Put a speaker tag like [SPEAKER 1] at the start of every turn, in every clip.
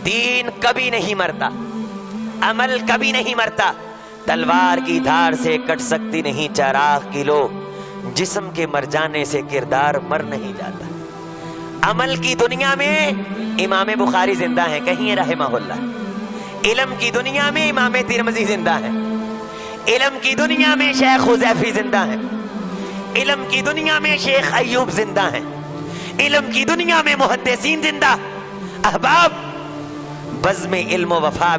[SPEAKER 1] دین کبھی نہیں مرتا، عمل کبھی نہیں مرتا، تلوار کی دھار سے کٹ سکتی نہیں چراغ کی لو، جسم کے مر جانے سے کردار مر نہیں جاتا۔ عمل کی دنیا میں امام بخاری زندہ ہیں، کہیں رحمہ اللہ۔ علم کی دنیا میں امام ترمذی زندہ ہیں، علم کی دنیا میں شیخ حذیفی زندہ ہیں، علم کی دنیا میں شیخ ایوب زندہ ہیں، علم کی دنیا میں محدثین زندہ۔ احباب، بزم علم و وفا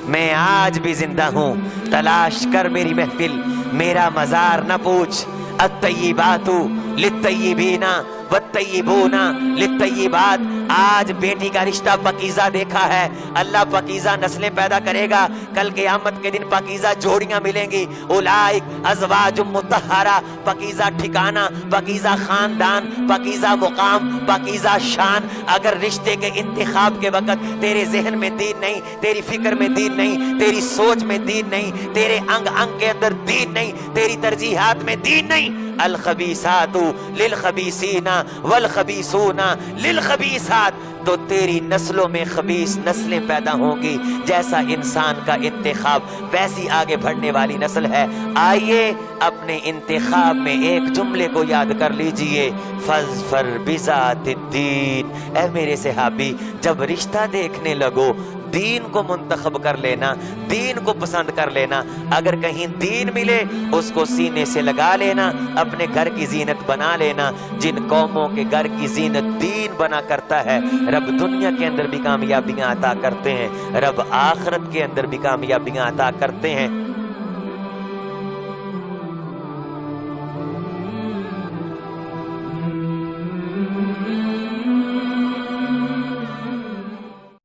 [SPEAKER 1] میں آج بھی زندہ ہوں، تلاش کر میری محفل، میرا مزار نہ پوچھ۔ الطیبات للطیبین والطیبون للطیبات۔ آج بیٹی کا رشتہ پاکیزہ دیکھا ہے، اللہ پاکیزہ نسلیں پیدا کرے گا، کل قیامت کے دن پاکیزہ جوڑیاں ملیں گی۔ اولئک ازواج مطہرہ، پاکیزہ ٹھکانہ، پاکیزہ خاندان، پاکیزہ مقام، پاکیزہ شان۔ اگر رشتے کے انتخاب کے وقت تیرے ذہن میں دین نہیں، تیری فکر میں دین نہیں، تیری سوچ میں دین نہیں، تیرے انگ انگ کے اندر دین نہیں، تیری ترجیحات میں دین نہیں، الخبیثات للخبیثین والخبیثون للخبیثات، تو تیری نسلوں میں خبیث نسلیں پیدا ہوں گی۔ جیسا انسان کا انتخاب ویسی آگے بڑھنے والی نسل ہے۔ آئیے اپنے انتخاب میں ایک جملے کو یاد کر لیجئے، فاظفر بذات الدین۔ اے میرے صحابی، جب رشتہ دیکھنے لگو دین کو منتخب کر لینا، دین کو پسند کر لینا۔ اگر کہیں دین ملے اس کو سینے سے لگا لینا، اپنے گھر کی زینت بنا لینا۔ جن قوموں کے گھر کی زینت دین بنا کرتا ہے، رب دنیا کے اندر بھی کامیابیاں عطا کرتے ہیں، رب آخرت کے اندر بھی کامیابیاں عطا کرتے ہیں۔